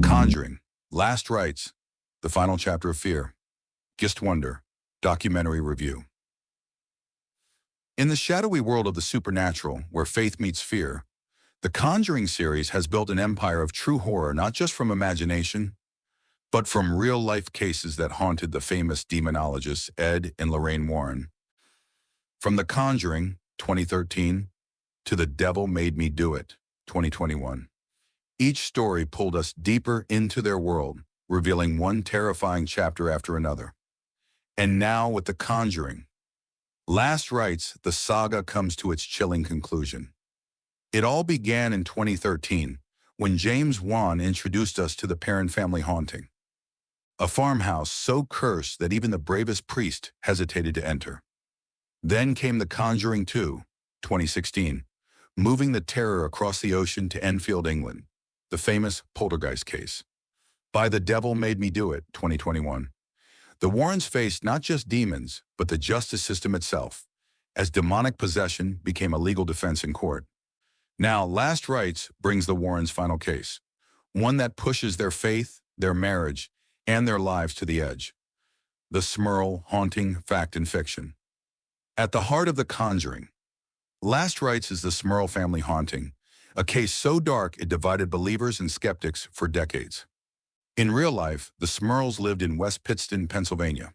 Conjuring, Last Rites, the final chapter of Fear, Gist Wonder, documentary review. In the shadowy world of the supernatural, where faith meets fear, the Conjuring series has built an empire of true horror not just from imagination, but from real-life cases that haunted the famous demonologists Ed and Lorraine Warren. From The Conjuring, 2013, to The Devil Made Me Do It, 2021. Each story pulled us deeper into their world, revealing one terrifying chapter after another. And now with The Conjuring, Last Rites, the saga comes to its chilling conclusion. It all began in 2013, when James Wan introduced us to the Perron family haunting. A farmhouse so cursed that even the bravest priest hesitated to enter. Then came The Conjuring 2, 2016, moving the terror across the ocean to Enfield, England, the famous poltergeist case. By The Devil Made Me Do It, 2021. The Warrens faced not just demons, but the justice system itself, as demonic possession became a legal defense in court. Now, Last Rites brings the Warrens' final case, one that pushes their faith, their marriage, and their lives to the edge. The Smurl haunting fact and fiction. At the heart of The Conjuring, Last Rites is the Smurl family haunting, a case so dark it divided believers and skeptics for decades. In real life, the Smurls lived in West Pittston, Pennsylvania.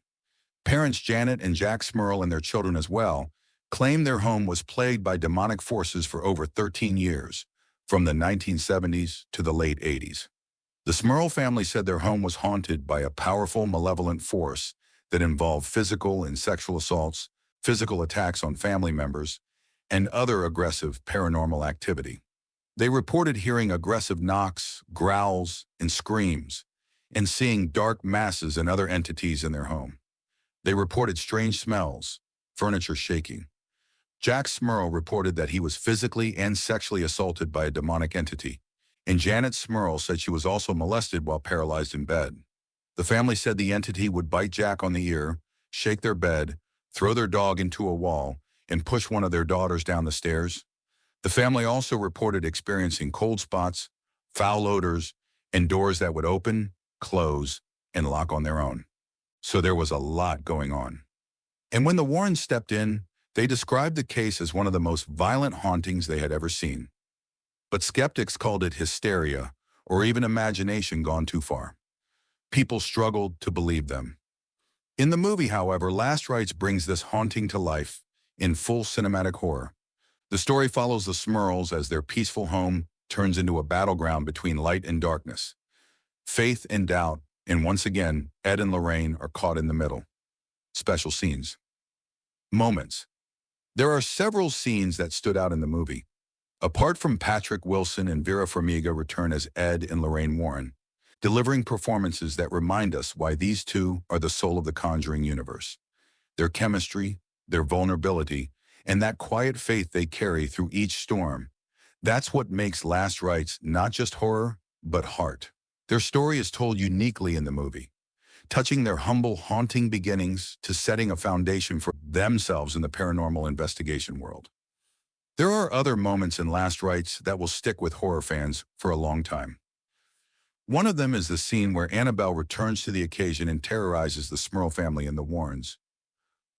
Parents Janet and Jack Smurl and their children as well claimed their home was plagued by demonic forces for over 13 years, from the 1970s to the late 80s. The Smurl family said their home was haunted by a powerful, malevolent force that involved physical and sexual assaults, physical attacks on family members, and other aggressive paranormal activity. They reported hearing aggressive knocks, growls, and screams, and seeing dark masses and other entities in their home. They reported strange smells, furniture shaking. Jack Smurl reported that he was physically and sexually assaulted by a demonic entity, and Janet Smurl said she was also molested while paralyzed in bed. The family said the entity would bite Jack on the ear, shake their bed, throw their dog into a wall, and push one of their daughters down the stairs. The family also reported experiencing cold spots, foul odors, and doors that would open, close, and lock on their own. So there was a lot going on. And when the Warrens stepped in, they described the case as one of the most violent hauntings they had ever seen. But skeptics called it hysteria, or even imagination gone too far. People struggled to believe them. In the movie, however, Last Rites brings this haunting to life in full cinematic horror. The story follows the Smurls as their peaceful home turns into a battleground between light and darkness. Faith and doubt, and once again, Ed and Lorraine are caught in the middle. Special scenes. Moments. There are several scenes that stood out in the movie. Apart from Patrick Wilson and Vera Farmiga return as Ed and Lorraine Warren, delivering performances that remind us why these two are the soul of the Conjuring universe. Their chemistry, their vulnerability, and that quiet faith they carry through each storm. That's what makes Last Rites not just horror, but heart. Their story is told uniquely in the movie, touching their humble, haunting beginnings to setting a foundation for themselves in the paranormal investigation world. There are other moments in Last Rites that will stick with horror fans for a long time. One of them is the scene where Annabelle returns to the occasion and terrorizes the Smurl family and the Warrens.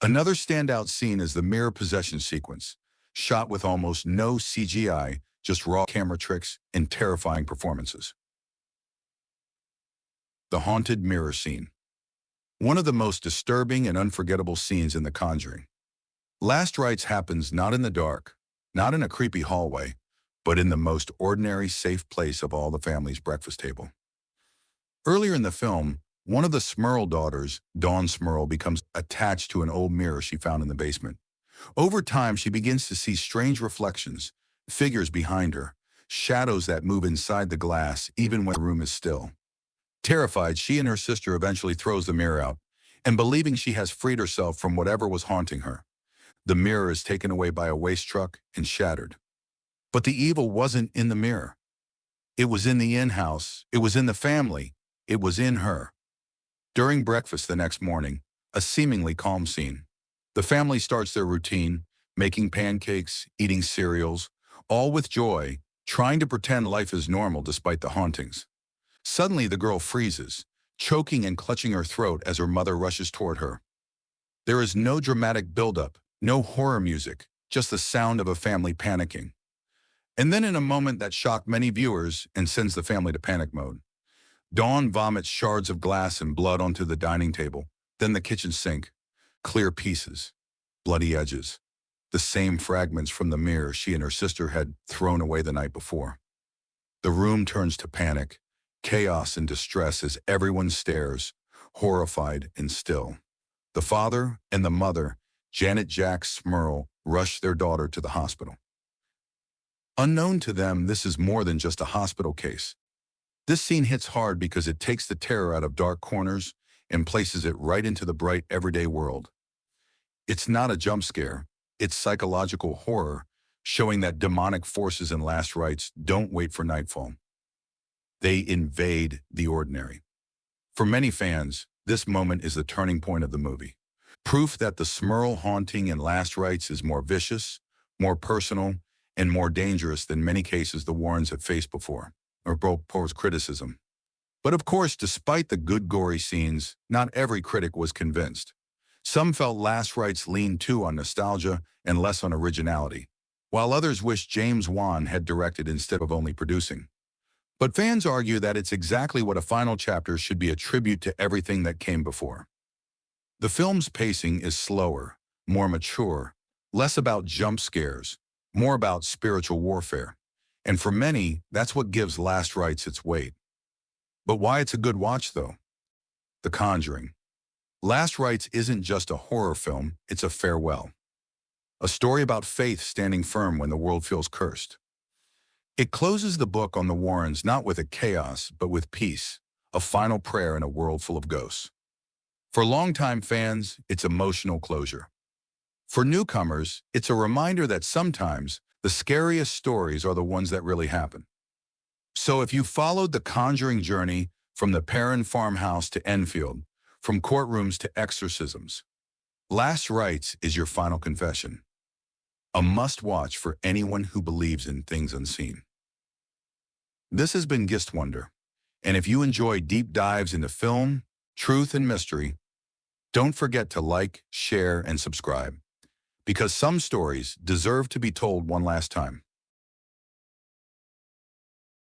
Another standout scene is the mirror possession sequence, shot with almost no CGI, just raw camera tricks and terrifying performances. The haunted mirror scene. One of the most disturbing and unforgettable scenes in The Conjuring. Last Rites happens not in the dark, not in a creepy hallway, but in the most ordinary, safe place of all, the family's breakfast table. Earlier in the film, one of the Smurl daughters, Dawn Smurl, becomes attached to an old mirror she found in the basement. Over time, she begins to see strange reflections, figures behind her, shadows that move inside the glass even when the room is still. Terrified, she and her sister eventually throws the mirror out, and believing she has freed herself from whatever was haunting her, the mirror is taken away by a waste truck and shattered. But the evil wasn't in the mirror. It was in the in-house, it was in the family, it was in her. During breakfast the next morning, a seemingly calm scene. The family starts their routine, making pancakes, eating cereals, all with joy, trying to pretend life is normal despite the hauntings. Suddenly, the girl freezes, choking and clutching her throat as her mother rushes toward her. There is no dramatic buildup, no horror music, just the sound of a family panicking. And then in a moment that shocked many viewers and sends the family to panic mode, Dawn vomits shards of glass and blood onto the dining table, then the kitchen sink. Clear pieces, bloody edges, the same fragments from the mirror she and her sister had thrown away the night before. The room turns to panic, chaos and distress as everyone stares, horrified and still. The father and the mother, Janet Jack Smurl, rush their daughter to the hospital. Unknown to them, this is more than just a hospital case. This scene hits hard because it takes the terror out of dark corners and places it right into the bright everyday world. It's not a jump scare, it's psychological horror, showing that demonic forces in Last Rites don't wait for nightfall. They invade the ordinary. For many fans, this moment is the turning point of the movie. Proof that the Smurl haunting in Last Rites is more vicious, more personal, and more dangerous than many cases the Warrens have faced before, or broke Poe's criticism. But of course, despite the good gory scenes, not every critic was convinced. Some felt Last Rites leaned too on nostalgia and less on originality, while others wished James Wan had directed instead of only producing. But fans argue that it's exactly what a final chapter should be, a tribute to everything that came before. The film's pacing is slower, more mature, less about jump scares, more about spiritual warfare. And for many, that's what gives Last Rites its weight. But why it's a good watch, though? The Conjuring. Last Rites isn't just a horror film, it's a farewell. A story about faith standing firm when the world feels cursed. It closes the book on the Warrens not with a chaos, but with peace, a final prayer in a world full of ghosts. For longtime fans, it's emotional closure. For newcomers, it's a reminder that sometimes the scariest stories are the ones that really happen. So if you followed the Conjuring journey from the Perrin farmhouse to Enfield, from courtrooms to exorcisms, Last Rites is your final confession. A must-watch for anyone who believes in things unseen. This has been Gist Wonder, and if you enjoy deep dives into film, truth, and mystery, don't forget to like, share, and subscribe, because some stories deserve to be told one last time.